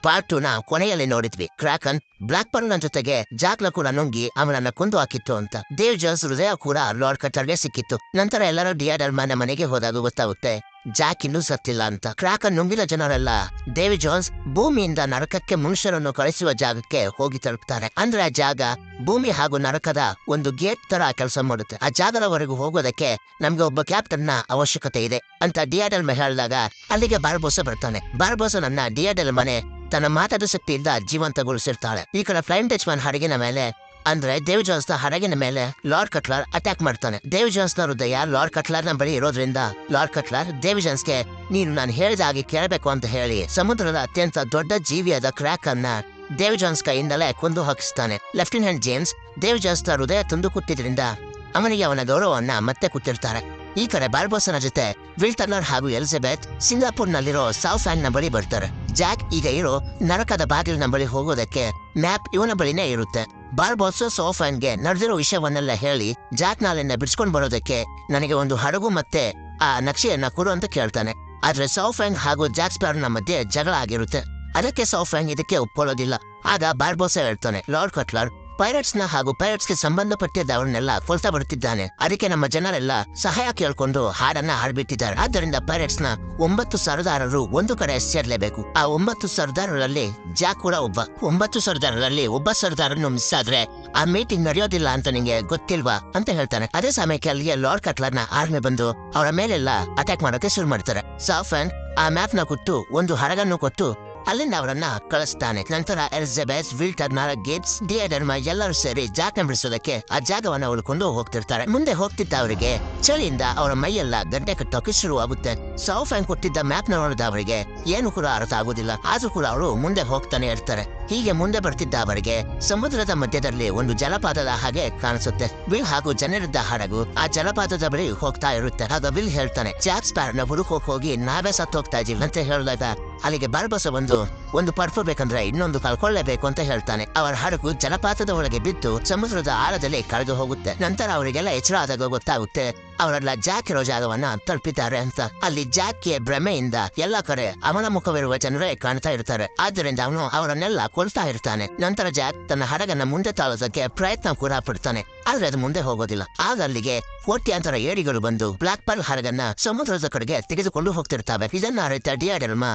Part 2 ನ ಕೊನೆಯಲ್ಲಿ ನೋಡಿದ್ವಿ. ಕ್ರಾಕನ್ ಬ್ಲಾಕ್ ಪರ್ಲ್ನ ಜೊತೆಗೆ ಜಾಕ್ನ ಕೂಡ ನುಂಗಿ ಅವನನ್ನ ಕೊಂದು ಹಾಕಿತ್ತು ಅಂತ. ಡೇವ್ ಜಾನ್ಸ್ ಹೃದಯ ಕೂಡ ಲಾರ್ಡ್ ಕಟ್ಲರ್ಗೆ ಸಿಕ್ಕಿತ್ತು. ನಂತರ ಎಲ್ಲರೂ ಡಿಯಾಡಲ್ಮನ ಮನೆಗೆ ಹೋದಾಗ ಗೊತ್ತಾಗುತ್ತೆ ಜಾಕ್ ಇನ್ನೂ ಸತ್ತಿಲ್ಲ ಅಂತ. ಕ್ರಾಕನ್ ನುಂಗಿದ ಜನರೆಲ್ಲ ಡೇವ್ ಜಾನ್ಸ್ ಭೂಮಿಯಿಂದ ನರಕಕ್ಕೆ ಮನುಷ್ಯರನ್ನು ಕಳಿಸುವ ಜಾಗಕ್ಕೆ ಹೋಗಿ ತಲುಪ್ತಾರೆ. ಅಂದ್ರೆ ಆ ಜಾಗ ಭೂಮಿ ಹಾಗೂ ನರಕದ ಒಂದು ಗೇಟ್ ತರ ಕೆಲಸ ಮಾಡುತ್ತೆ. ಆ ಜಾಗದವರೆಗೂ ಹೋಗೋದಕ್ಕೆ ನಮ್ಗೆ ಒಬ್ಬ ಕ್ಯಾಪ್ಟನ್ ನ ಅವಶ್ಯಕತೆ ಇದೆ ಅಂತ ಡಿಯಾಡಲ್ಮ ಹೇಳಿದಾಗ ಅಲ್ಲಿಗೆ ಬಾರ್ಬೋಸ ಬರ್ತಾನೆ. ಬಾರ್ಬೋಸನನ್ನ ಡಿಯಾಡಲ್ಮನೆ ತನ್ನ ಮಾತಾಡ ಶಕ್ತಿಯಿಂದ ಜೀವಂತಗೊಳಿಸಿರ್ತಾಳೆ. ಈ ಕಡೆ ಫ್ಲೈಮ್ ಟಚ್ಮನ್ ಹಡಗಿನ ಮೇಲೆ ಅಂದ್ರೆ ಡೇವ್ ಜಾನ್ಸ್ ನ ಹಡಗಿನ ಮೇಲೆ ಲಾರ್ಡ್ ಕಟ್ಲರ್ ಅಟ್ಯಾಕ್ ಮಾಡ್ತಾನೆ. ಡೇವ್ ಜಾನ್ಸ್ ನ ಹೃದಯ ಲಾರ್ಡ್ ಕಟ್ಲರ್ ನ ಬಳಿ ಇರೋದ್ರಿಂದ ಲಾರ್ಡ್ ಕಟ್ಲರ್ ಡೇವ್ ಜಾನ್ಸ್ಗೆ ನೀನು ನಾನು ಹೇಳಿದ ಹಾಗೆ ಕೇಳಬೇಕು ಅಂತ ಹೇಳಿ ಸಮುದ್ರದ ಅತ್ಯಂತ ದೊಡ್ಡ ಜೀವಿಯಾದ ಕ್ರಾಕನ್ನ ಡೇವ್ ಜಾನ್ಸ್ ಕೈಯಿಂದಲೇ ಕೊಂದು ಹಾಕಿಸ್ತಾನೆ. ಲೆಫ್ಟಿನೆಂಟ್ ಜೇಮ್ಸ್ ಡೇವ್ ಜಾನ್ಸ್ ನ ಹೃದಯ ತುಂಡು ಕುಟ್ಟಿದ್ರಿಂದ ಅವನಿಗೆ ಅವನ ಗೌರವವನ್ನ ಮತ್ತೆ ಕೊಟ್ಟಿರ್ತಾರೆ. ಈ ಕಡೆ ಬಾರ್ಬೋಸನ ಜೊತೆ ವಿಲ್ ಟರ್ನರ್ ಹಾಗೂ ಎಲಿಜಬೆತ್ ಸಿಂಗಾಪುರ್ನಲ್ಲಿರೋ ಸೌಫ್ಯಾಂಗ್ ನ ಬಳಿ ಬರ್ತಾರೆ. ಜಾಕ್ ಈಗ ಇರೋ ನರಕದ ಬಾಗಿಲಿನ ಬಳಿ ಹೋಗೋದಕ್ಕೆ ಮ್ಯಾಪ್ ಇವನ ಬಳಿನೇ ಇರುತ್ತೆ. ಬಾರ್ಬೋಸ ಸೌಫ್ಯಾಂಗ್ಗೆ ನಡೆದಿರೋ ವಿಷಯವನ್ನೆಲ್ಲ ಹೇಳಿ ಜಾಕ್ ನಾಲೆನ್ನ ಬಿಡಿಸ್ಕೊಂಡು ಬರೋದಕ್ಕೆ ನನಗೆ ಒಂದು ಹಡಗು ಮತ್ತೆ ಆ ನಕ್ಷೆಯನ್ನ ಕೊಡು ಅಂತ ಕೇಳ್ತಾನೆ. ಆದ್ರೆ ಸೌಫ್ಯಾಂಗ್ ಹಾಗೂ ಜಾಕ್ ಸ್ಪ್ಯಾರೋನ ಮಧ್ಯೆ ಜಗಳ ಆಗಿರುತ್ತೆ. ಅದಕ್ಕೆ ಸೌಫ್ಯಾಂಗ್ ಇದಕ್ಕೆ ಒಪ್ಕೊಳ್ಳೋದಿಲ್ಲ. ಆಗ ಬಾರ್ಬೋಸ ಹೇಳ್ತಾನೆ, ಲಾರ್ಡ್ ಕಟ್ಲರ್ ಪೈರಟ್ಸ್ ನ ಹಾಗೂ ಪೈರಟ್ಸ್ ಗೆ ಸಂಬಂಧಪಟ್ಟಿದ್ದವರನ್ನೆಲ್ಲ ಕೊಲ್ತಾ ಬರುತ್ತಿದ್ದಾನೆ. ಅದಕ್ಕೆ ನಮ್ಮ ಜನರೆಲ್ಲ ಸಹಾಯ ಕೇಳ್ಕೊಂಡು ಹಾಡನ್ನ ಹಾಡ್ಬಿಟ್ಟಿದ್ದಾರೆ. ಆದ್ದರಿಂದ ಪೈರಟ್ಸ್ ನ 9 ಸರ್ದಾರರು ಒಂದು ಕಡೆ ಸೇರ್ಲೇಬೇಕು. ಆ 9 ಸರ್ದಾರರಲ್ಲಿ ಜಾಕ್ ಕೂಡ ಒಬ್ಬ. 9 ಸರ್ದಾರರಲ್ಲಿ ಒಬ್ಬ ಸರ್ದಾರನ್ನು ಮಿಸ್ ಆದ್ರೆ ಆ ಮೀಟಿಂಗ್ ನಡೆಯೋದಿಲ್ಲ ಅಂತ ನಿಂಗೆ ಗೊತ್ತಿಲ್ವಾ ಅಂತ ಹೇಳ್ತಾನೆ. ಅದೇ ಸಮಯಕ್ಕೆ ಅಲ್ಲಿಗೆ ಲಾರ್ಡ್ ಕಟ್ಲರ್ ನ ಆರ್ಮಿ ಬಂದು ಅವರ ಮೇಲೆಲ್ಲ ಅಟ್ಯಾಕ್ ಮಾಡೋಕೆ ಶುರು ಮಾಡ್ತಾರೆ. ಸಾಫ್ಯಾಂಗ್ ಆ ಮ್ಯಾಪ್ ನ ಕೊಟ್ಟು ಒಂದು ಹಡಗನ್ನು ಕೊಟ್ಟು ಅಲ್ಲಿಂದ ಅವರನ್ನ ಕಳಿಸ್ತಾನೆ. ನಂತರ ಎಲಿಜಬೆತ್, ವಿಲ್ ಟರ್ನರ್, ಗೇಟ್ಸ್, ಡಿಯಾಡಲ್ಮ ಎಲ್ಲರೂ ಸೇರಿ ಜಾಕ್ನ ಬಿಡಿಸೋದಕ್ಕೆ ಆ ಜಾಗವನ್ನು ಉಳ್ಕೊಂಡು ಹೋಗ್ತಿರ್ತಾರೆ. ಮುಂದೆ ಹೋಗ್ತಿದ್ದ ಅವರಿಗೆ ಚಳಿಯಿಂದ ಅವರ ಮೈಯೆಲ್ಲ ಗಡ್ಡೆ ಕಟ್ಟೋಕೆ ಶುರುವಾಗುತ್ತೆ. ಸೌಫ್ಯಾಂಗ್ ಕೊಟ್ಟಿದ್ದ ಮ್ಯಾಪ್ ನ ನೋಡಿದ ಅವರಿಗೆ ಏನು ಕೂಡ ಅರ್ಥ ಆಗುದಿಲ್ಲ. ಆದ್ರೂ ಕೂಡ ಅವರು ಮುಂದೆ ಹೋಗ್ತಾನೆ ಇರ್ತಾರೆ. ಹೀಗೆ ಮುಂದೆ ಬರ್ತಿದ್ದ ಅವರಿಗೆ ಸಮುದ್ರದ ಮಧ್ಯದಲ್ಲಿ ಒಂದು ಜಲಪಾತದ ಹಾಗೆ ಕಾಣಿಸುತ್ತೆ. ವಿಲ್ ಹಾಗೂ ಜನರಿದ್ದ ಹಡಗು ಆ ಜಲಪಾತದ ಬಳಿ ಹೋಗ್ತಾ ಇರುತ್ತೆ. ಆಗ ವಿಲ್ ಹೇಳ್ತಾನೆ, ಜಾಕ್ ಸ್ಪ್ಯಾರೋನ ಹುಡುಕೋಕ್ ಹೋಗಿ ನಾವೇ ಸತ್ತು ಹೋಗ್ತಾ ಇದೀವಿ ಅಂತ ಹೇಳಿದಾಗ ಅಲ್ಲಿಗೆ ಬಾರ್ಬೋಸ ಒಂದು ಪಡ್ಕೋಬೇಕಂದ್ರೆ ಇನ್ನೊಂದು ಕಳ್ಕೊಳ್ಳೇಬೇಕು ಅಂತ ಹೇಳ್ತಾನೆ. ಅವರ ಹಡಗು ಜಲಪಾತದ ಒಳಗೆ ಬಿದ್ದು ಸಮುದ್ರದ ಆಳದಲ್ಲಿ ಕಳೆದು ಹೋಗುತ್ತೆ. ನಂತರ ಅವರಿಗೆಲ್ಲ ಎಚ್ಚರ ಆದಾಗ ಗೊತ್ತಾಗುತ್ತೆ ಅವರೆಲ್ಲ ಜಾಕ್ ಇರೋ ಜಾಗವನ್ನ ತಲುಪಿದ್ದಾರೆ ಅಂತ. ಅಲ್ಲಿ ಜಾಕ್ಗೆ ಭ್ರಮೆಯಿಂದ ಎಲ್ಲಾ ಕಡೆ ಅವನ ಮುಖವಿರುವ ಜನರೇ ಕಾಣ್ತಾ ಇರ್ತಾರೆ. ಆದ್ದರಿಂದ ಅವನು ಅವರನ್ನೆಲ್ಲ ಕೊಲ್ತಾ ಇರ್ತಾನೆ. ನಂತರ ಜಾಕ್ ತನ್ನ ಹಡಗನ್ನ ಮುಂದೆ ತಾಳೋದಕ್ಕೆ ಪ್ರಯತ್ನ ಕೂಡ ಪಡ್ತಾನೆ. ಆದ್ರೆ ಅದು ಮುಂದೆ ಹೋಗೋದಿಲ್ಲ. ಆಗ ಅಲ್ಲಿಗೆ ಕೋಟ್ಯಾಂತರ ಏಡಿಗಳು ಬಂದು ಬ್ಲಾಕ್ ಪರ್ಲ್ ಹಡಗನ್ನ ಸಮುದ್ರದ ಕಡೆಗೆ ತೆಗೆದುಕೊಂಡು ಹೋಗ್ತಿರ್ತಾವೆ. ಇದನ್ನ ಅರಿತ ಡಿಯಾಡಲ್ಮ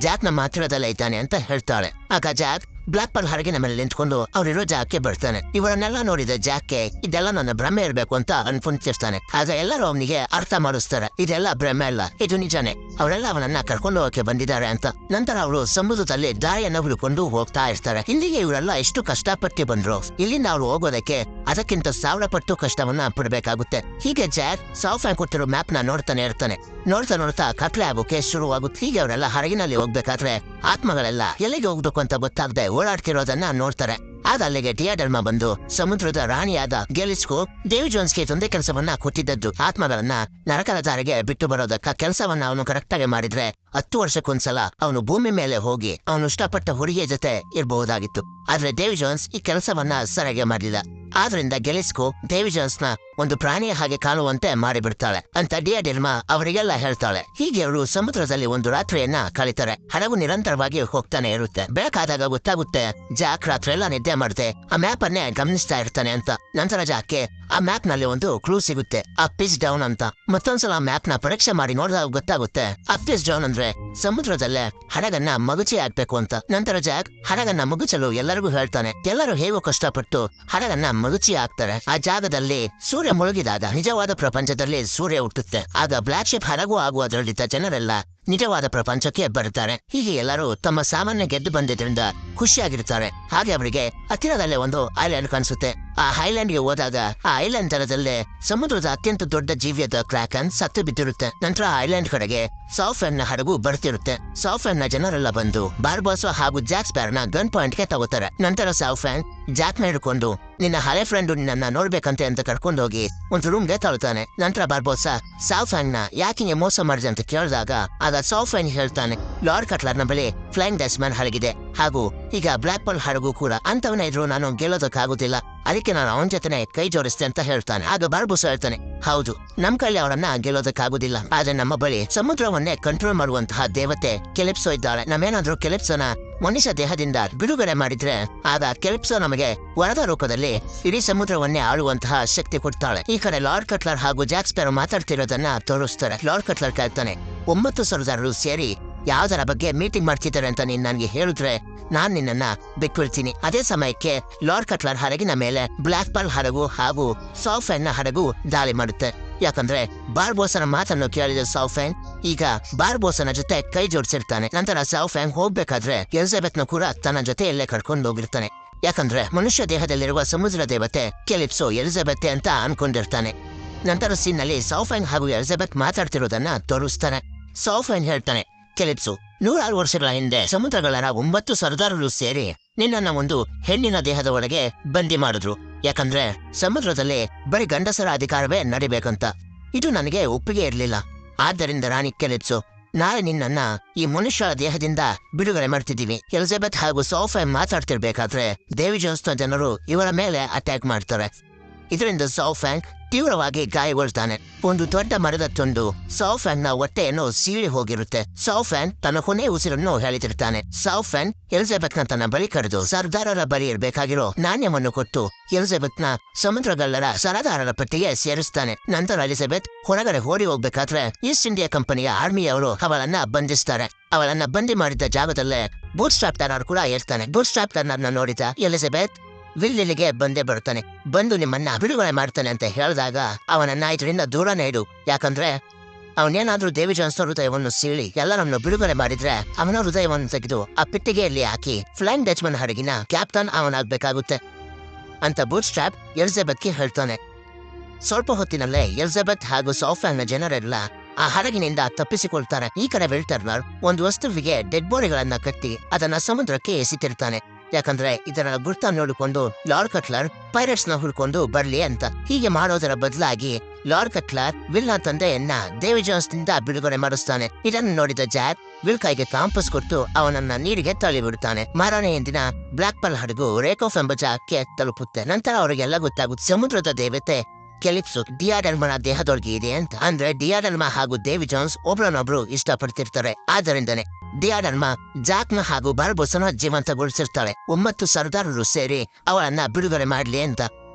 ಜಾಕ್ ನಮ್ಮ ಹತ್ತಿರದಲ್ಲೇ ಇದ್ದಾನೆ ಅಂತ ಹೇಳ್ತಾಳೆ. ಆಗ ಜಾಕ್ ಬ್ಲಾಕ್ ಪರ್ಲ್ ಹಡಗಿನ ಮೇಲೆ ನಿಂತ್ಕೊಂಡು ಅವರಿರೋ ಜಾಗಕ್ಕೆ ಬರ್ತಾನೆ. ಇವರನ್ನೆಲ್ಲ ನೋಡಿದ ಜಾಕ್ಗೆ ಇದೆಲ್ಲ ನನ್ನ ಭ್ರಮೆ ಇರ್ಬೇಕು ಅಂತ ಅನ್ಕೊಂಡಿರ್ತಾನೆ. ಆಗ ಎಲ್ಲರೂ ಅವನಿಗೆ ಅರ್ಥ ಮಾಡಿಸ್ತಾರೆ, ಇದೆಲ್ಲ ಭ್ರಮೆ ಅಲ್ಲ, ಇದು ನಿಜಾನೆ. ಅವರೆಲ್ಲ ಅವನನ್ನ ಕರ್ಕೊಂಡು ಹೋಗಕ್ಕೆ ಬಂದಿದ್ದಾರೆ ಅಂತ. ನಂತರ ಅವರು ಸಮುದ್ರದಲ್ಲಿ ದಾರಿಯನ್ನು ಹುಡುಕೊಂಡು ಹೋಗ್ತಾ ಇರ್ತಾರೆ. ಇಲ್ಲಿಗೆ ಇವರೆಲ್ಲ ಎಷ್ಟು ಕಷ್ಟಪಟ್ಟು ಬಂದ್ರು. ಇಲ್ಲಿಂದ ಅವರು ಹೋಗೋದಕ್ಕೆ ಅದಕ್ಕಿಂತ 1000 ಪಟ್ಟು ಕಷ್ಟವನ್ನ ಪಡಬೇಕಾಗುತ್ತೆ. ಹೀಗೆ ಜಾಕ್ ಸೌಫ್ಯಾಂಗ್ ಕೊಟ್ಟಿರೋ ಮ್ಯಾಪ್ ನ ನೋಡ್ತಾನೆ ಇರ್ತಾನೆ. ನೋಡ್ತಾ ಕತ್ಲೆ ಆಗೋಕೆ ಶುರುವಾಗುತ್ತೆ. ಹೀಗೆ ಅವರೆಲ್ಲ ಹಡಗಿನಲ್ಲಿ ಹೋಗ್ಬೇಕಾದ್ರೆ ಆತ್ಮಗಳೆಲ್ಲ ಎಲ್ಲಿಗೆ ಹೋಗ್ಬೇಕು ಅಂತ ಗೊತ್ತಾಗದೆ ಓಡಾಡ್ತಿರೋದನ್ನ ನೋಡ್ತಾರೆ. ಆಗ ಅಲ್ಲಿಗೆ ಡಿಯಾಡಲ್ಮ ಬಂದು ಸಮುದ್ರದ ರಾಣಿಯಾದ ಗೆಲಿಸ್ಕೋ ಡೇವ್ ಜಾನ್ಸ್ಗೆ ತೊಂದರೆ ಕೆಲಸವನ್ನ ಕೊಟ್ಟಿದ್ದದ್ದು. ಆತ್ಮಗಳನ್ನ ನರಕದ ದಾರಿಗೆ ಬಿಟ್ಟು ಬರೋದಕ್ಕ ಕೆಲಸವನ್ನ ಅವನು ಕರೆಕ್ಟ್ ಆಗಿ ಮಾಡಿದ್ರೆ 10 ವರ್ಷಕ್ಕೊಂದ್ಸಲ ಅವನು ಭೂಮಿ ಮೇಲೆ ಹೋಗಿ ಅವನು ಇಷ್ಟಪಟ್ಟ ಹುಡುಗಿಯ ಜೊತೆ ಇರಬಹುದಾಗಿತ್ತು. ಆದ್ರೆ ಡೇವ್ ಜಾನ್ಸ್ ಈ ಕೆಲಸವನ್ನ ಸರಿಯಾಗಿ ಮಾಡಲಿಲ್ಲ. ಆದ್ರಿಂದ ಗೆಲಿಸ್ಕೋ ಡೇವ್ ಜಾನ್ಸ್ ನ ಒಂದು ಪ್ರಾಣಿಯ ಹಾಗೆ ಕಾಣುವಂತೆ ಮಾಡಿಬಿಡ್ತಾಳೆ ಅಂತ ಡಿಯಾಡಲ್ಮ ಅವರಿಗೆಲ್ಲ ಹೇಳ್ತಾಳೆ. ಹೀಗೆ ಅವರು ಸಮುದ್ರದಲ್ಲಿ ಒಂದು ರಾತ್ರಿಯನ್ನ ಕಳೀತಾರೆ. ಹಡಗು ನಿರಂತರವಾಗಿ ಹೋಗ್ತಾನೆ ಇರುತ್ತೆ. ಬೆಳಕಾದಾಗ ಗೊತ್ತಾಗುತ್ತೆ ಜಾಕ್ ರಾತ್ರಿ ಎಲ್ಲ ನಿದ್ದೆ ಮಾಡದೆ ಆ ಮ್ಯಾಪ್ ಅನ್ನೇ ಗಮನಿಸ್ತಾ ಇರ್ತಾನೆ ಅಂತ. ನಂತರ ಜಾಕ್ಗೆ ಆ ಮ್ಯಾಪ್ ನಲ್ಲಿ ಒಂದು ಕ್ಲೂ ಸಿಗುತ್ತೆ, ಅಪ್ ಇಸ್ ಡೌನ್ ಅಂತ. ಮತ್ತೊಂದ್ಸಲ ಮ್ಯಾಪ್ ನ ಪರೀಕ್ಷೆ ಮಾಡಿ ನೋಡಿದಾಗ ಗೊತ್ತಾಗುತ್ತೆ ಅಪ್ ಇಸ್ ಡೌನ್ ಅಂದ್ರೆ ಸಮುದ್ರದಲ್ಲೇ ಹಡಗನ್ನ ಮಗುಚಿ ಹಾಕ್ಬೇಕು ಅಂತ. ನಂತರ ಜಾಕ್ ಹಡಗನ್ನ ಮಗುಚಲು ಎಲ್ಲರಿಗೂ ಹೇಳ್ತಾನೆ. ಎಲ್ಲರೂ ಹೇಗೋ ಕಷ್ಟಪಟ್ಟು ಹಡಗನ್ನ ಮಗುಚಿ ಹಾಕ್ತಾರೆ. ಆ ಜಾಗದಲ್ಲಿ ಸೂರ್ಯ ಮುಳುಗಿದಾಗ ನಿಜವಾದ ಪ್ರಪಂಚದಲ್ಲಿ ಸೂರ್ಯ ಹುಟ್ಟುತ್ತೆ. ಆಗ ಬ್ಲಾಕ್ ಶಿಪ್ ಹಡಗು ಹಾಗೂ ಅದರಲ್ಲಿದ್ದ ಜನರೆಲ್ಲ ನಿಜವಾದ ಪ್ರಪಂಚಕ್ಕೆ ಬರ್ತಾರೆ. ಹೀಗೆ ಎಲ್ಲರೂ ತಮ್ಮ ಸಾಮಾನ್ಯ ಗೆದ್ದು ಬಂದಿದ್ರಿಂದ ಖುಷಿಯಾಗಿರ್ತಾರೆ. ಹಾಗೆ ಅವರಿಗೆ ಹತ್ತಿರದಲ್ಲೇ ಒಂದು ಐಲ್ಯಾಂಡ್ ಕಾಣಿಸುತ್ತೆ. ಆ ಐಲ್ಯಾಂಡ್ ಗೆ ಹೋದಾಗ ಆ ಐಲ್ಯಾಂಡ್ ತರದಲ್ಲೇ ಸಮುದ್ರದ ಅತ್ಯಂತ ದೊಡ್ಡ ಜೀವಿಯಾದ ಕ್ರಾಕನ್ ಸತ್ತು ಬಿದ್ದಿರುತ್ತೆ. ನಂತರ ಆ ಐಲ್ಯಾಂಡ್ ಕಡೆಗೆ ಸೌಫ್ಯಾಂಗ್ ನ ಹಡಗು ಬರ್ತಿರುತ್ತೆ. ಸೌಫ್ಯಾಂಗ್ ನ ಜನರೆಲ್ಲ ಬಂದು ಬಾರ್ಬೋಸ ಹಾಗೂ ಜಾಕ್ ಸ್ಪ್ಯಾರೋನ ಗನ್ ಪಾಯಿಂಟ್ ಗೆ ತಗೋತಾರೆ. ನಂತರ ಸೌಫ್ಯಾಂಗ್ ಜಾಕ್ ನ ಹಿಡ್ಕೊಂಡು ನಿನ್ನ ಹಳೆ ಫ್ರೆಂಡು ನಿನ್ನ ನೋಡ್ಬೇಕಂತೆ ಅಂತ ಕರ್ಕೊಂಡು ಹೋಗಿ ಒಂದು ರೂಮ್ ಗೆ ತಳ್ತಾನೆ. ನಂತರ ಬಾರ್ಬೋಸ ಸೌಫ್ಯಾಂಗ್ ನ ಯಾಕಿಂಗೆ ಮೋಸ ಮಾಡಿದೆ ಅಂತ ಕೇಳಿದಾಗ ಆಗ ಸೌಫ್ಯಾಂಗ್ ಹೇಳ್ತಾನೆ, ಲಾರ್ಡ್ ಕಟ್ಲರ್ ನ ಬಳಿ ಫ್ಲೈಯಿಂಗ್ ಡಚ್ಮನ್ ಹಡಗಿದೆ ಹಾಗೂ ಈಗ ಬ್ಲಾಕ್ ಪರ್ಲ್ ಹಡಗು ಕೂಡ ಅಂತವನ ಇದ್ರು ನಾನು ಗೆಲ್ಲೋದಕ್ಕಾಗುದಿಲ್ಲ. ಅದಕ್ಕೆ ನಾನು ಅವನ ಜೊತೆನೆ ಕೈ ಜೋಡಿಸ್ತೆ ಅಂತ ಹೇಳ್ತಾನೆ. ಆಗ ಬಾರ್ಬೋಸ ಹೇಳ್ತಾನೆ, ಹೌದು, ನಮ್ ಕೈಲಿ ಅವರನ್ನ ಗೆಲ್ಲೋದಕ್ಕಾಗುದಿಲ್ಲ. ಆದ್ರೆ ನಮ್ಮ ಬಳಿ ಸಮುದ್ರವನ್ನೇ ಕಂಟ್ರೋಲ್ ಮಾಡುವಂತಹ ದೇವತೆ ಕೆಲಿಪ್ಸೋ ಇದ್ದಾಳೆ. ನಾವೇನಾದ್ರೂ ಕೆಲಿಪ್ಸೋನ ಮನುಷ್ಯ ದೇಹದಿಂದ ಬಿಡುಗಡೆ ಮಾಡಿದ್ರೆ ಆಗ ಕೆಲಿಪ್ಸೋ ನಮಗೆ ವರದ ರೂಪದಲ್ಲಿ ಇಡೀ ಸಮುದ್ರವನ್ನೇ ಆಳುವಂತಹ ಶಕ್ತಿ ಕೊಡ್ತಾಳೆ. ಈ ಕಡೆ ಲಾರ್ಡ್ ಕಟ್ಲರ್ ಹಾಗೂ ಜಾಕ್ ಸ್ಪ್ಯಾರೋ ಮಾತಾಡ್ತಿರೋದನ್ನ ತೋರಿಸ್ತಾರೆ. ಲಾರ್ಡ್ ಕಟ್ಲರ್ ಕೇಳ್ತಾನೆ, 9 ಸರದಾರರು ಸೇರಿ ಯಾವ್ದರ ಬಗ್ಗೆ ಮೀಟಿಂಗ್ ಮಾಡ್ತಿದ್ದಾರೆ ಅಂತ ನೀನ್ ನನ್ಗೆ ಹೇಳಿದ್ರೆ ನಾನ್ ನಿನ್ನನ್ನ ಬಿಟ್ಬಿಡ್ತೀನಿ. ಅದೇ ಸಮಯಕ್ಕೆ ಲಾರ್ಡ್ ಕಟ್ಲರ್ ಹಡಗಿನ ಮೇಲೆ ಬ್ಲಾಕ್ ಪರ್ಲ್ ಹಡಗು ಹಾಗೂ ಸೌಫ್ಯಾನ್ ಹಡಗು ದಾಳಿ ಮಾಡುತ್ತೆ. ಯಾಕಂದ್ರೆ ಬಾರ್ಬೋಸನ ಮಾತನ್ನು ಕೇಳಿದ ಸೌಫ್ಯಾನ್ ಈಗ ಬಾರ್ಬೋಸನ ಜೊತೆ ಕೈ ಜೋಡಿಸಿರ್ತಾನೆ. ನಂತರ ಸೌಫ್ಯಾನ್ ಹೋಗ್ಬೇಕಾದ್ರೆ ಎಲಿಜಬೆತ್ ನ ಕೂಡ ತನ್ನ ಜೊತೆಯಲ್ಲೇ ಕರ್ಕೊಂಡು ಹೋಗಿರ್ತಾನೆ. ಯಾಕಂದ್ರೆ ಮನುಷ್ಯ ದೇಹದಲ್ಲಿರುವ ಸಮುದ್ರ ದೇವತೆ ಕೆಲಿಪ್ಸೋ ಎಲಿಜಬೆತ್ ಅಂತ ಅನ್ಕೊಂಡಿರ್ತಾನೆ. ನಂತರ ಸೀನ್ನಲ್ಲಿ ಸೌಫ್ಯಾನ್ ಹಾಗೂ ಎಲಿಜಬೆತ್ ಮಾತಾಡ್ತಿರೋದನ್ನ ತೋರಿಸ್ತಾನೆ. ಸೌಫ್ಯಾನ್ ಹೇಳ್ತಾನೆ, ಕೆಲಿಪ್ಸೋ, 100 ವರ್ಷಗಳ ಹಿಂದೆ ಸಮುದ್ರಗಳ 9 ಸರ್ದಾರರು ಸೇರಿ ನಿನ್ನನ್ನ ಒಂದು ಹೆಣ್ಣಿನ ದೇಹದ ಒಳಗೆ ಬಂದಿ ಮಾಡಿದ್ರು. ಯಾಕಂದ್ರೆ ಸಮುದ್ರದಲ್ಲಿ ಬರೀ ಗಂಡಸರ ಅಧಿಕಾರವೇ ನಡಿಬೇಕಂತ. ಇದು ನನಗೆ ಒಪ್ಪಿಗೆ ಇರಲಿಲ್ಲ. ಆದ್ದರಿಂದ ರಾಣಿ ಕೆಲಿಪ್ಸೋ, ನಾಳೆ ನಿನ್ನನ್ನ ಈ ಮನುಷ್ಯ ದೇಹದಿಂದ ಬಿಡುಗಡೆ ಮಾಡ್ತಿದ್ದೀವಿ. ಎಲಿಜಬೆತ್ ಹಾಗೂ ಸೌಫ್ಯಾನ್ ಮಾತಾಡ್ತಿರ್ಬೇಕಾದ್ರೆ ಡೇವಿ ಜೋನ್ಸ್ನ ಜನರು ಇವರ ಮೇಲೆ ಅಟ್ಯಾಕ್ ಮಾಡ್ತಾರೆ. ಇದರಿಂದ ಸೌಫ್ಯಾನ್ ತೀವ್ರವಾಗಿ ಗಾಯಗೊಳ್ತಾನೆ. ಒಂದು ದೊಡ್ಡ ಮರದ ತುಂಡು ಸೌಫ್ಯಾನ್ ನ ಹೊಟ್ಟೆಯನ್ನು ಸೀಳಿ ಹೋಗಿರುತ್ತೆ. ಸೌಫ್ಯಾನ್ ತನ್ನ ಕೊನೆ ಉಸಿರನ್ನು ಹೇಳಿತಿರ್ತಾನೆ. ಸೌಫ್ಯಾನ್ ಎಲಿಜಬೆತ್ ನ ತನ್ನ ಬಳಿ ಕರೆದು ಸರ್ದಾರರ ಬಳಿ ಇರಬೇಕಾಗಿರೋ ನಾಣ್ಯವನ್ನು ಕೊಟ್ಟು ಎಲಿಜಬೆತ್ ನ ಸಮುದ್ರಗಳ್ಳರ ಸರದಾರರ ಪಟ್ಟಿಗೆ ಸೇರಿಸ್ತಾನೆ. ನಂತರ ಎಲಿಜಬೆತ್ ಹೊರಗಡೆ ಓಡಿ ಹೋಗ್ಬೇಕಾದ್ರೆ ಈಸ್ಟ್ ಇಂಡಿಯಾ ಕಂಪನಿಯ ಆರ್ಮಿಯವರು ಅವಳನ್ನ ಬಂಧಿಸ್ತಾರೆ. ಅವಳನ್ನ ಬಂದಿ ಮಾಡಿದ್ದ ಜಾಗದಲ್ಲೇ ಬೂಟ್ ಸ್ಟ್ರಾಪ್ ಟರ್ನರ್ ಕೂಡ ಇರ್ತಾನೆ. ಬೂಟ್ ಸ್ಟ್ರಾಪ್ ಟರ್ನರ್ ನ ನೋಡಿದ ಎಲಿಜಬೆತ್ ವಿಲ್ಲಿಗೆ ಬಂದೇ ಬರ್ತಾನೆ. ಬಂದು ನಿಮ್ಮನ್ನ ಬಿಡುಗಡೆ ಮಾಡ್ತಾನೆ ಅಂತ ಹೇಳಿದಾಗ ಅವನನ್ನ ಇದರಿಂದ ದೂರನೇ ಇಡು. ಯಾಕಂದ್ರೆ ಅವನೇನಾದ್ರೂ ಡೇವಿ ಜೋನ್ಸ್ ಹೃದಯವನ್ನು ಸೀಳಿ ಎಲ್ಲರನ್ನು ಬಿಡುಗಡೆ ಮಾಡಿದ್ರೆ ಅವನ ಹೃದಯವನ್ನು ತೆಗೆದು ಆ ಪೆಟ್ಟಿಗೆಯಲ್ಲಿ ಹಾಕಿ ಫ್ಲೈಯಿಂಗ್ ಡಚ್ಮನ್ ಹಡಗಿನ ಕ್ಯಾಪ್ಟನ್ ಅವನಾಗ್ಬೇಕಾಗುತ್ತೆ ಅಂತ ಬೂಟ್ ಸ್ಟ್ರಾಪ್ ಎಲಿಜಬೆತ್ಗೆ ಹೇಳ್ತಾನೆ. ಸ್ವಲ್ಪ ಹೊತ್ತಿನಲ್ಲೇ ಎಲಿಜಬೆತ್ ಹಾಗೂ ಸೌಫ್ಯಾನ್ ನ ಜನರೆಲ್ಲ ಆ ಹಡಗಿನಿಂದ ತಪ್ಪಿಸಿಕೊಳ್ತಾರೆ. ಈ ಕಡೆ ವಿಲ್ ಟರ್ನರ್ ಒಂದು ವಸ್ತುವಿಗೆ ಡೆಡ್ ಬಾಡಿಗಳನ್ನ ಕಟ್ಟಿ ಅದನ್ನ ಸಮುದ್ರಕ್ಕೆ ಎಸಿತಿರ್ತಾನೆ. ಯಾಕಂದ್ರೆ ಇದರ ಗುರ್ತ ನೋಡಿಕೊಂಡು ಲಾರ್ಡ್ ಕಟ್ಲರ್ ಪೈರೇಟ್ಸ್ ನ ಹುಡ್ಕೊಂಡು ಬರ್ಲಿ ಅಂತ. ಹೀಗೆ ಮಾಡೋದರ ಬದಲಾಗಿ ಲಾರ್ಡ್ ಕಟ್ಲರ್ ವಿಲ್ ನ ತಂದೆಯನ್ನ ಡೇವಿ ಜೋನ್ಸ್ ನಿಂದ ಬಿಡುಗಡೆ ಮಾಡಿಸ್ತಾನೆ. ಇದನ್ನು ನೋಡಿದ ಜಾಕ್ ವಿಲ್ ಕೈಗೆ ಕಾಂಪಸ್ ಕೊಟ್ಟು ಅವನನ್ನ ನೀರಿಗೆ ತಳ್ಳಿಬಿಡುತ್ತಾನೆ. ಮಾರನೆಯ ದಿನ ಬ್ಲಾಕ್ ಪರ್ಲ್ ಹಡಗು ರೇಕೋಫ್ ಎಂಬ ಜಾಗಕ್ಕೆ ತಲುಪುತ್ತೆ. ನಂತರ ಅವರಿಗೆಲ್ಲ ಗೊತ್ತಾಗುತ್ತೆ ಸಮುದ್ರದ ದೇವತೆ ಕೆಲಿಪ್ಸೋ ಡಿಯಾಡೆಲ್ಮನ ದೇಹದೊಳಗೆ ಇದೆ ಅಂತ. ಅಂದ್ರೆ ಡಿಯಾಡೆಲ್ಮ ಹಾಗೂ ಡೇವಿ ಜೋನ್ಸ್ ಒಬ್ರನ್ನೊಬ್ರು ಇಷ್ಟಪಡ್ತಿರ್ತಾರೆ. ಆದ್ದರಿಂದನೇ ಡಿಯಾಡೆಲ್ಮ ಜಾಕ್ನ ಹಾಗೂ ಬಾರ್ಬೋಸನ ಜೀವಂತಗೊಳಿಸಿರ್ತಾಳೆ. 9 ಸರ್ದಾರರು ಸೇರಿ ಅವಳನ್ನ ಬಿಡುಗಡೆ ಮಾಡ್ಲಿ ಅಂತ.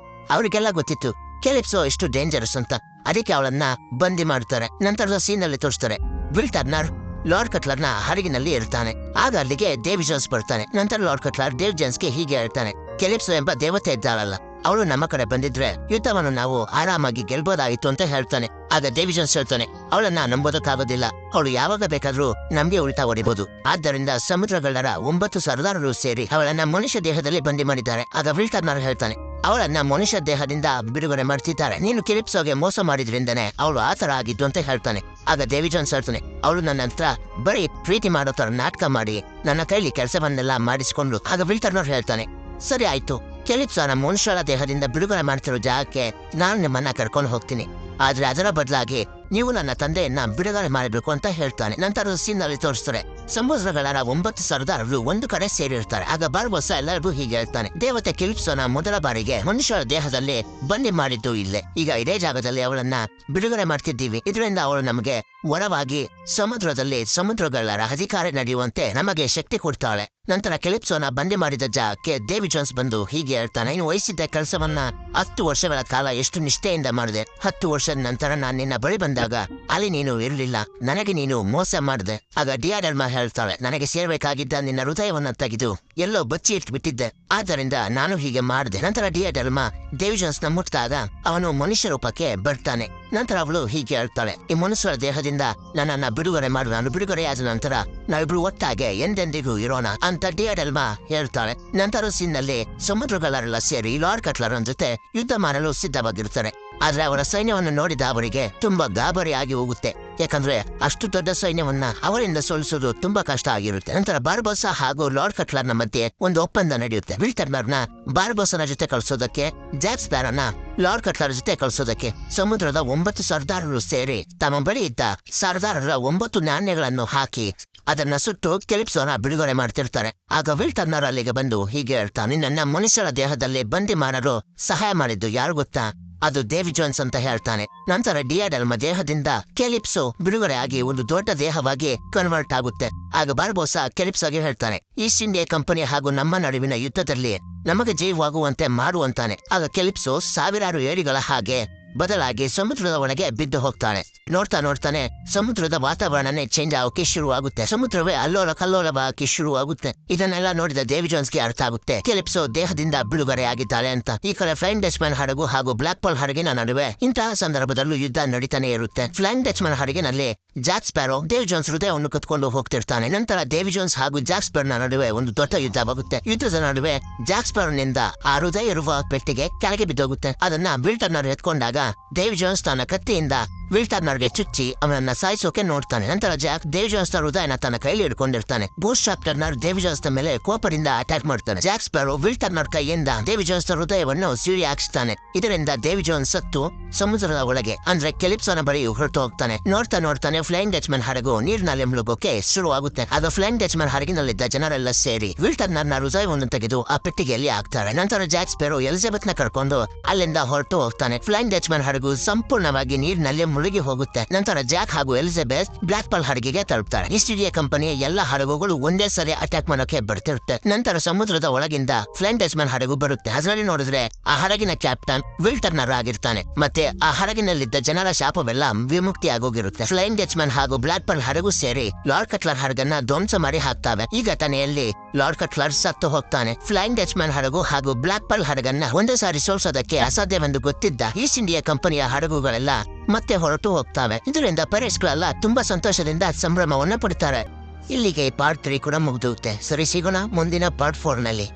ಅವರಿಗೆಲ್ಲ ಗೊತ್ತಿತ್ತು ಕೆಲಿಪ್ಸೋ ಎಷ್ಟು ಡೇಂಜರಸ್ ಅಂತ. ಅದಕ್ಕೆ ಅವಳನ್ನ ಬಂದಿ ಮಾಡ್ತಾರೆ. ನಂತರದ ಸೀನಲ್ಲಿ ತೋರಿಸ್ತಾರೆ ವಿಲ್ ಟರ್ನರ್ ಲಾರ್ಡ್ ಕಟ್ಲರ್ನ ಹಡಗಿನಲ್ಲಿ ಇರ್ತಾನೆ. ಆಗ ಅಲ್ಲಿಗೆ ಡೇವಿ ಜೋನ್ಸ್ ಬರ್ತಾನೆ. ನಂತರ ಲಾರ್ಡ್ ಕಟ್ಲರ್ ಡೇವ್ ಜೋನ್ಸ್ಗೆ ಹೀಗೆ ಹೇಳ್ತಾನೆ, ಕೆಲಿಪ್ಸೋ ಎಂಬ ದೇವತೆ ಇದ್ದಾಳಲ್ಲ, ಅವಳು ನಮ್ಮ ಕಡೆ ಬಂದಿದ್ರೆ ಯುದ್ಧವನ್ನು ನಾವು ಆರಾಮಾಗಿ ಗೆಲ್ಬೋದಾಗಿತ್ತು ಅಂತ ಹೇಳ್ತಾನೆ. ಆಗ ಡೇವಿ ಜೋನ್ಸ್ ಹೇಳ್ತಾನೆ, ಅವಳನ್ನ ನಂಬೋದಕ್ಕಾಗೋದಿಲ್ಲ. ಅವಳು ಯಾವಾಗ ಬೇಕಾದ್ರೂ ನಮ್ಗೆ ಉಲ್ಟಾ ಹೊಡಿಬಹುದು. ಆದ್ದರಿಂದ ಸಮುದ್ರಗಳ್ಳರ 9 ಸರ್ದಾರರು ಸೇರಿ ಅವಳನ್ನ ಮನುಷ್ಯ ದೇಹದಲ್ಲಿ ಬಂದಿ ಮಾಡಿದ್ದಾರೆ. ಆಗ ವಿಲ್ ಟರ್ನರ್ ಹೇಳ್ತಾನೆ, ಅವಳನ್ನ ಮನುಷ್ಯ ದೇಹದಿಂದ ಬಿಡುಗಡೆ ಮಾಡ್ತಿದ್ದಾರೆ. ನೀನು ಕೆಲಿಪ್ಸೋಗೆ ಮೋಸ ಮಾಡಿದ್ರಿಂದನೇ ಅವಳು ಆತರ ಆಗಿದ್ದು ಅಂತ ಹೇಳ್ತಾನೆ. ಆಗ ಡೇವಿ ಜೋನ್ಸ್ ಹೇಳ್ತಾನೆ, ಅವಳು ನನ್ನ ಹತ್ರ ಬರೀ ಪ್ರೀತಿ ಮಾಡೋ ತರ ನಾಟಕ ಮಾಡಿ ನನ್ನ ಕೈಲಿ ಕೆಲಸವನ್ನೆಲ್ಲ ಮಾಡಿಸ್ಕೊಂಡು. ಆಗ ವಿಲ್ ಟರ್ನರ್ ಹೇಳ್ತಾನೆ, ಸರಿ ಆಯ್ತು, ಕೆಲಿಪ್ಸೋನ ಮನುಷ್ಯರ ದೇಹದಿಂದ ಬಿಡುಗಡೆ ಮಾಡ್ತಿರೋ ಜಾಗಕ್ಕೆ ನಾನು ನಿಮ್ಮನ್ನ ಕರ್ಕೊಂಡು ಹೋಗ್ತೀನಿ. ಆದ್ರೆ ಅದರ ಬದಲಾಗಿ ನೀವು ನನ್ನ ತಂದೆಯನ್ನ ಬಿಡುಗಡೆ ಮಾಡಬೇಕು ಅಂತ ಹೇಳ್ತಾನೆ. ನಂತರ ಸೀನ್ನಲ್ಲಿ ತೋರಿಸ್ತಾರೆ ಸಮುದ್ರಗಳ 9 ಸರ್ದಾರರು ಒಂದು ಕಡೆ ಸೇರಿರ್ತಾರೆ. ಆಗ ಬಾರ್ಬೋಸ ಎಲ್ಲರಿಗೂ ಹೀಗೆ ಹೇಳ್ತಾನೆ, ದೇವತೆ ಕೆಲಿಪ್ಸೋನ ಮೊದಲ ಬಾರಿಗೆ ಮನುಷ್ಯರ ದೇಹದಲ್ಲಿ ಬಂದಿ ಮಾಡಿದ್ದು ಇಲ್ಲೇ. ಈಗ ಇದೇ ಜಾಗದಲ್ಲಿ ಅವಳನ್ನ ಬಿಡುಗಡೆ ಮಾಡ್ತಿದ್ದೀವಿ. ಇದರಿಂದ ಅವಳು ನಮಗೆ ವರವಾಗಿ ಸಮುದ್ರದಲ್ಲಿ ಸಮುದ್ರಗಳ ಅಧಿಕಾರ ನಡೆಯುವಂತೆ ನಮಗೆ ಶಕ್ತಿ ಕೊಡ್ತಾಳೆ. ನಂತರ ಕೆಲಿಪ್ಸೋನ ಬಂದಿ ಮಾಡಿದ ಜಾಗಕ್ಕೆ ಡೇವಿ ಜೋನ್ಸ್ ಬಂದು ಹೀಗೆ ಹೇಳ್ತಾನೆ, ನೀನು ವಹಿಸಿದ್ದ ಕೆಲಸವನ್ನ 10 ವರ್ಷಗಳ ಕಾಲ ಎಷ್ಟು ನಿಷ್ಠೆಯಿಂದ ಮಾಡಿದೆ. 10 ವರ್ಷದ ನಂತರ ನಾನು ನಿನ್ನ ಬಳಿ ಬಂದಾಗ ಅಲ್ಲಿ ನೀನು ಇರಲಿಲ್ಲ. ನನಗೆ ನೀನು ಮೋಸ ಮಾಡಿದೆ. ಆಗ ಡಿಯಾಡೆಲ್ಮ ಹೇಳ್ತಾಳೆ, ನನಗೆ ಸೇರ್ಬೇಕಾಗಿದ್ದ ನಿನ್ನ ಹೃದಯವನ್ನ ತೆಗೆದು ಎಲ್ಲೋ ಬಚ್ಚಿ ಇಟ್ಬಿಟ್ಟಿದ್ದೆ. ಆದ್ದರಿಂದ ನಾನು ಹೀಗೆ ಮಾಡಿದೆ. ನಂತರ ಡಿಯಾಡೆಲ್ಮ ಡೇವಿ ಜೋನ್ಸ್ ನ ಮುಟ್ಟಾಗ ಅವನು ಮನುಷ್ಯ ರೂಪಕ್ಕೆ ಬರ್ತಾನೆ. ನಂತರ ಅವಳು ಹೀಗೆ ಹೇಳ್ತಾಳೆ, ಈ ಮನುಷ್ಯರ ದೇಹದಿಂದ ನನ್ನನ್ನ ಬಿಡುಗಡೆ ಮಾಡು. ನಾನು ಬಿಡುಗಡೆಯಾದ ನಂತರ ನಾವಿಬ್ರು ಒಟ್ಟಾಗೆ ಎಂದೆಂದಿಗೂ ಇರೋಣ ಅಂತ ಡಿಯಾಡೆಲ್ಮ ಹೇಳ್ತಾಳೆ. ನಂತರ ಸೀನ್ನಲ್ಲಿ ಸಮುದ್ರಗಳೆಲ್ಲ ಸೇರಿ ಲಾರ್ಡ್ ಕಟ್ಲರ್ ಜೊತೆ ಯುದ್ಧ ಮಾಡಲು ಸಿದ್ಧವಾಗಿರ್ತಾರೆ. ಆದ್ರೆ ಅವರ ಸೈನ್ಯವನ್ನು ನೋಡಿದ ಅವರಿಗೆ ತುಂಬಾ ಗಾಬರಿಯಾಗಿ ಹೋಗುತ್ತೆ. ಯಾಕಂದ್ರೆ ಅಷ್ಟು ದೊಡ್ಡ ಸೈನ್ಯವನ್ನ ಅವರಿಂದ ಸೋಲಿಸೋದು ತುಂಬಾ ಕಷ್ಟ ಆಗಿರುತ್ತೆ. ನಂತರ ಬಾರ್ಬೋಸ ಹಾಗೂ ಲಾರ್ಡ್ ಕಟ್ಲರ್ನ ಮಧ್ಯೆ ಒಂದು ಒಪ್ಪಂದ ನಡೆಯುತ್ತೆ. ವಿಲ್ ಟರ್ನರ್ನ ಬಾರ್ಬೋಸನ ಜೊತೆ ಕಳಿಸೋದಕ್ಕೆ, ಜಾಕ್ ಸ್ಪ್ಯಾರೋನ ಲಾರ್ಡ್ ಕಟ್ಲರ್ ಜೊತೆ ಕಳಿಸೋದಕ್ಕೆ. ಸಮುದ್ರದ 9 ಸರ್ದಾರರು ಸೇರಿ ತಮ್ಮ ಬಳಿ ಇದ್ದ ಸರ್ದಾರರ 9 ನಾಣ್ಯಗಳನ್ನು ಹಾಕಿ ಅದನ್ನ ಸುಟ್ಟು ಕೆಲಿಪ್ಸೋನ ಬಿಡುಗಡೆ ಮಾಡ್ತಿರ್ತಾರೆ. ಆಗ ವಿಲ್ ಟರ್ನರ್ ಅಲ್ಲಿಗೆ ಬಂದು ಹೀಗೆ ಹೇಳ್ತಾನೆ, ನನ್ನ ಮನುಷ್ಯರ ದೇಹದಲ್ಲಿ ಬಂದಿ ಮಾಡಲು ಸಹಾಯ ಮಾಡಿದ್ದು ಯಾರು ಗೊತ್ತಾ? ಅದು ಡೇವಿ ಜೋನ್ಸ್ ಅಂತ ಹೇಳ್ತಾನೆ. ನಂತರ ಡಿಯಾಡಲ್ಮ ದೇಹದಿಂದ ಕೆಲಿಪ್ಸೋ ಬಿಡುಗಡೆ ಆಗಿ ಒಂದು ದೊಡ್ಡ ದೇಹವಾಗಿ ಕನ್ವರ್ಟ್ ಆಗುತ್ತೆ. ಆಗ ಬಾರ್ಬೋಸ ಕೆಲಿಪ್ಸೋಗೆ ಹೇಳ್ತಾನೆ, ಈಸ್ಟ್ ಇಂಡಿಯಾ ಕಂಪನಿ ಹಾಗೂ ನಮ್ಮ ನಡುವಿನ ಯುದ್ಧದಲ್ಲಿ ನಮಗೆ ಜೀವವಾಗುವಂತೆ ಮಾಡುವಂತಾನೆ. ಆಗ ಕೆಲಿಪ್ಸೋ ಸಾವಿರಾರು ಏಡಿಗಳ ಹಾಗೆ ಬದಲಾಗಿ ಸಮುದ್ರದ ಒಳಗೆ ಬಿದ್ದು ಹೋಗ್ತಾನೆ. ನೋಡ್ತಾನೆ ಸಮುದ್ರದ ವಾತಾವರಣನೇ ಚೇಂಜ್ ಆಗೋಕೆ ಶುರುವಾಗುತ್ತೆ. ಸಮುದ್ರವೇ ಅಲ್ಲೋಲ ಕಲ್ಲೋಲವಾಗಿ ಶುರುವಾಗುತ್ತೆ. ಇದನ್ನೆಲ್ಲ ನೋಡಿದ ಡೇವಿ ಜೋನ್ಸ್ಗೆ ಅರ್ಥ ಆಗುತ್ತೆ, ಕೆಲಿಪ್ಸೋ ದೇಹದಿಂದ ಬಿಡುಗಡೆ ಆಗಿದ್ದಾಳೆ ಅಂತ. ಈ ಕಡೆ ಫ್ಲೈಯಿಂಗ್ ಡಚ್ಮನ್ ಹಡಗು ಹಾಗೂ ಬ್ಲಾಕ್ ಪರ್ಲ್ ಹಡಗಿನ ನಡುವೆ ಇಂತಹ ಸಂದರ್ಭದಲ್ಲೂ ಯುದ್ಧ ನಡೀತಾನೆ ಇರುತ್ತೆ. ಫ್ಲೈಯಿಂಗ್ ಡಚ್ಮನ್ ಹಡಗಿನಲ್ಲಿ ಜಾಕ್ ಸ್ಪ್ಯಾರೋ ಡೇವಿ ಜೋನ್ಸ್ ಹೃದಯವನ್ನು ಕತ್ಕೊಂಡು ಹೋಗ್ತಿರ್ತಾನೆ. ನಂತರ ಡೇವಿ ಜೋನ್ಸ್ ಹಾಗೂ ಜಾಕ್ ಸ್ಪ್ಯಾರೋನ ನಡುವೆ ಒಂದು ದೊಡ್ಡ ಯುದ್ಧವಾಗುತ್ತೆ. ಯುದ್ಧದ ನಡುವೆ ಜಾಕ್ ಸ್ಪ್ಯಾರೋನಿಂದ ಆ ಹೃದಯ ಇರುವ ಪೆಟ್ಟಿಗೆ ಕೆಳಗೆ ಬಿದ್ದೋಗುತ್ತೆ. ಅದನ್ನ ವಿಲ್ ಟರ್ನರ್ ಎತ್ಕೊಂಡಾಗ ಡೇವಿ ಜೋನ್ಸ್ ತನ್ನ ಕತ್ತಿಯಿಂದ ವಿಲ್ ಟರ್ನರ್ಗೆ ಚುಚ್ಚಿ ಅವನನ್ನ ಸಾಯಿಸೋಕೆ ನೋಡ್ತಾನೆ. ನಂತರ ಜಾಕ್ ಡೇವಿ ಜೋನ್ಸ್ ನ ಹೃದಯನ ತನ್ನ ಕೈಲಿ ಹಿಡ್ಕೊಂಡಿರ್ತಾನೆ. Bootstrap Turner Davy Jones ನ ಮೇಲೆ ಕೋಪದಿಂದ ಅಟ್ಯಾಕ್ ಮಾಡ್ತಾನೆ. ಜಾಕ್ ಸ್ಪ್ಯಾರೋ ವಿಲ್ ಟರ್ನರ್ ಕೈಯಿಂದ ಡೇವಿ ಜೋನ್ಸ್ ನ ಹೃದಯವನ್ನು ಸಿಡಿ ಹಾಕಿಸ್ತಾನೆ. ಇದರಿಂದ ಡೇವಿ ಜೋನ್ಸ್ ಸತ್ತು ಸಮುದ್ರದ ಒಳಗೆ ಅಂದ್ರೆ ಕೆಲಿಪ್ಸೋನ ಬಳಿ ಹೊರಟು ಹೋಗ್ತಾನೆ. ನೋಡ್ತಾನೆ ಫ್ಲೈಯಿಂಗ್ ಡಚ್ಮನ್ ಹಡಗು ನೀರಿನಲ್ಲಿ ಮುಳುಗೋಕೆ ಶುರುವಾಗುತ್ತೆ. ಆಗ ಫ್ಲೈಯಿಂಗ್ ಡಚ್ಮನ್ ಹಡಗಿನಲ್ಲಿದ್ದ ಜನರೆಲ್ಲ ಸೇರಿ ವಿಲ್ ಟರ್ನರ್ ನ ಹೃದಯವನ್ನು ತೆಗೆದು ಆ ಪೆಟ್ಟಿಗೆಯಲ್ಲಿ ಹಾಕ್ತಾರೆ. ನಂತರ ಜಾಕ್ ಸ್ಪ್ಯಾರೋ ಎಲಿಜಬೆತ್ ನ ಕರ್ಕೊಂಡು ಅಲ್ಲಿಂದ ಹೊರಟು ಹೋಗ್ತಾನೆ. ಫ್ಲೈಯಿಂಗ್ ಡಚ್ಮನ್ ಹಡಗು ಸಂಪೂರ್ಣವಾಗಿ ನೀರಿನಲ್ಲಿ ಮುಳುಗಿ ಹೋಗುತ್ತೆ. ನಂತರ ಜಾಕ್ ಹಾಗೂ ಎಲಿಜಬೆತ್ ಬ್ಲಾಕ್ ಪರ್ಲ್ ಹಡಗಿಗೆ ತಲುಪ್ತಾರೆ. ಈಸ್ಟ್ ಇಂಡಿಯಾ ಕಂಪನಿಯ ಎಲ್ಲ ಹಡಗುಗಳು ಒಂದೇ ಸರಿ ಅಟ್ಯಾಕ್ ಮಾಡೋಕೆ ಬರ್ತಿರುತ್ತೆ. ನಂತರ ಸಮುದ್ರದ ಒಳಗಿಂದ ಫ್ಲೈಯಿಂಗ್ ಡಚ್ಮನ್ ಹಡಗು ಬರುತ್ತೆ. ಅದರಲ್ಲಿ ನೋಡಿದ್ರೆ ಆ ಹಡಗಿನ ಕ್ಯಾಪ್ಟನ್ ವಿಲ್ ಟರ್ನರ್ ಆಗಿರ್ತಾನೆ. ಮತ್ತೆ ಆ ಹಡಗಿನಲ್ಲಿದ್ದ ಜನರ ಶಾಪವೆಲ್ಲ ವಿಮುಕ್ತಿ ಆಗೋಗಿರುತ್ತೆ. ಫ್ಲೈಯಿಂಗ್ ಡಚ್ಮನ್ ಹಾಗೂ ಬ್ಲಾಕ್ ಪರ್ಲ್ ಹಡಗು ಸೇರಿ ಲಾರ್ಡ್ ಕಟ್ಲರ್ ಹಡಗನ್ನ ಧ್ವಂಸ ಮಾಡಿ ಹಾಕ್ತಾವೆ. ಈ ಘಟನೆಯಲ್ಲಿ ಲಾರ್ಡ್ ಕಟ್ಲರ್ ಸತ್ತು ಹೋಗ್ತಾನೆ. ಫ್ಲೈಯಿಂಗ್ ಡಚ್ಮನ್ ಹಡಗು ಹಾಗೂ ಬ್ಲಾಕ್ ಪರ್ಲ್ ಹಡಗನ್ನ ಒಂದೇ ಸಾರಿ ಸೋಲ್ಸೋದಕ್ಕೆ ಅಸಾಧ್ಯವೆಂದು ಗೊತ್ತಿದ್ದ ಈಸ್ಟ್ ಇಂಡಿಯಾ ಕಂಪನಿಯ ಹಡಗುಗಳೆಲ್ಲ ಮತ್ತೆ ಹೊರಟು ಹೋಗ್ತಾವೆ. ಇದರಿಂದ ಪೈರೇಟ್ಸ್ಗಳೆಲ್ಲ ತುಂಬಾ ಸಂತೋಷದಿಂದ ಸಂಭ್ರಮವನ್ನ ಪಡ್ತಾರೆ. ಇಲ್ಲಿಗೆ ಪಾರ್ಟ್ 3 ಕೂಡ ಮುಗಿದುತ್ತೆ. ಸರಿ, ಸಿಗೋಣ ಮುಂದಿನ ಪಾರ್ಟ್ 4 ನಲ್ಲಿ.